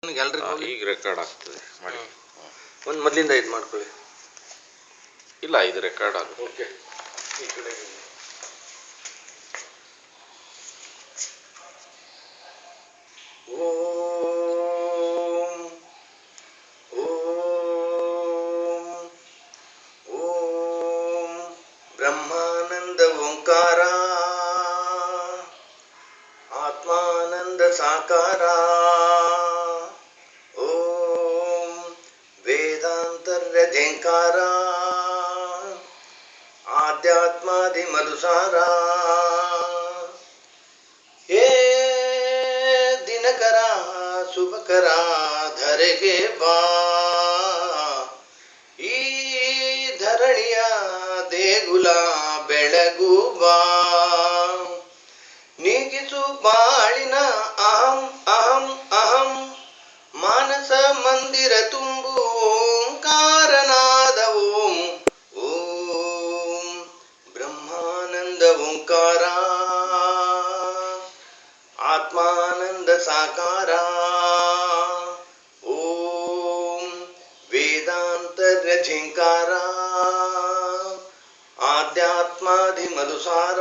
ಎಲ್ರಿಗೂ ಈಗ ರೆಕಾರ್ಡ್ ಆಗ್ತದೆ ಮಾಡಿ. ಒಂದು ಮೊದಲಿಂದ ಇದು ಮಾಡ್ಕೊಳ್ಳಿ. ಇಲ್ಲ, ಇದು ರೆಕಾರ್ಡ್ ಆಗುತ್ತೆ. ಓಕೆ, ಈ ಕಡೆ ಓಂ ಓಂ ಓಂ ಬ್ರಹ್ಮಾನಂದ ಓಂಕಾರ ಆತ್ಮಾನಂದ ಸಾಕಾರ ಓಂ ವೇದಾಂತರ್ಯ ಝೇಂಕಾರ ಆಧ್ಯಾತ್ಮಾದಿ ಮಧುಸಾರ ಹೇ ದಿನಕರ ಶುಭಕರ ಧರೆಗೆ ಬಾ, ಈ ಧರಣಿಯ ದೇಗುಲ ಬೆಳಗು ಬಾ, ನೀಗಿಸು ಬಾಳಿನ ಅಹಂ ಅಹಂ ಅಹಂ, ಮಾನಸ ಮಂದಿರ ತುಂಬು ಓಂಕಾರನಾದ ಓಂ ಓಂ ಬ್ರಹ್ಮಾನಂದ ಓಂಕಾರ ಆತ್ಮಾನಂದ ಸಾಕಾರ ಓಂ ವೇದಾಂತರ್ಯ ಝೇಂಕಾರ ಆಧ್ಯಾತ್ಮಾದಿ ಮಧುಸಾರ.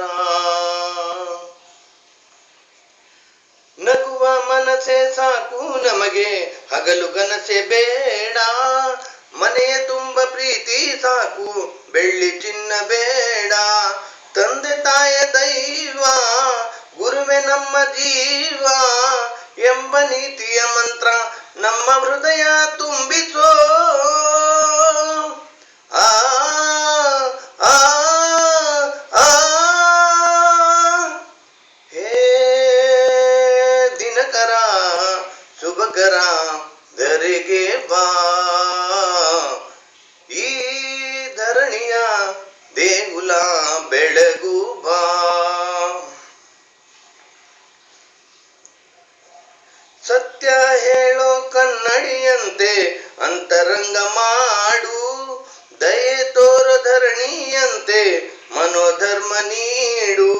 ನಗುವ ಮನಸ್ಸೆ ಸಾಕು ನಮಗೆ, ಹಗಲು ಗನಸೆ ಬೇಡ, ಮನೆಯ ತುಂಬ ಪ್ರೀತಿ ಸಾಕು, ಬೆಳ್ಳಿ ಚಿನ್ನ ಬೇಡ, ತಂದೆ ತಾಯ ದೈವ ಗುರುವೆ ನಮ್ಮ ಜೀವ ಎಂಬ ನೀತಿಯ ಮಂತ್ರ ನಮ್ಮ ಹೃದಯ ತುಂಬಿಸೋ. ಆ ಆ ಆ ಹೇ ದಿನಕರ ಶುಭಕರ ಧರೆಗೆ ಬಾ, ಈ ಧರಣಿಯ ದೇಗುಲ ಬೆಳಗು ಬಾ. ಸತ್ಯ ಹೇಳೋ ಕನ್ನಡಿಯಂತೆ ಅಂತರಂಗ ಮಾಡು, ದಯೆ ತೋರೋ ಧರಣಿಯಂತೆ ಮನೋಧರ್ಮ ನೀಡು,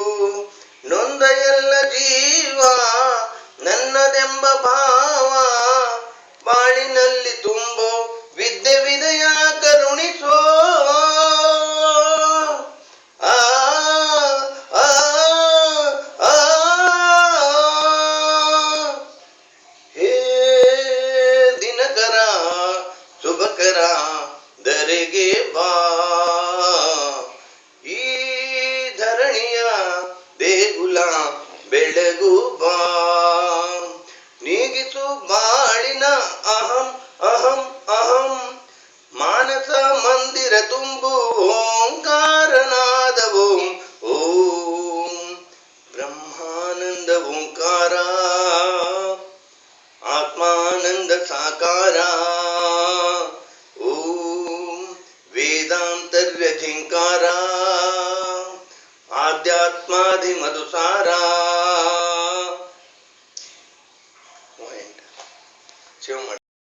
ನೊಂದ ಎಲ್ಲ ಜೀವ ನನ್ನದೆಂಬ ಭಾವ ಬಾಳಿನಲ್ಲಿ ತುಂಬೋ ವಿದ್ಯೆ ವಿದಯ ಕರುಣಿಸೋ. ಆ ಆ ಆ ಹೇ ದಿನಕರ ಶುಭಕರ ಧರೆಗೆ ಬಾ, ಈ ಧರಣಿಯ ದೇಗುಲ ಬೆಳಗು ಬಾ, ನೀಗಿಸು ಬಾಳಿನ ಅಹಂ ಅಹಂ ಅಹಂ, ಮಾನಸ ಮಂದಿರ ತುಂಬು ಓಂಕಾರನಾದ ಓಂ ಓಂ ಬ್ರಹ್ಮಾನಂದ ಓಂಕಾರ ಆತ್ಮಾನಂದ ಸಾಕಾರ ಓಂ ವೇದಾಂತರ್ಯ ಝೇಂಕಾರ ಆಧ್ಯಾತ್ಮಾದಿ ಮಧುಸಾರ.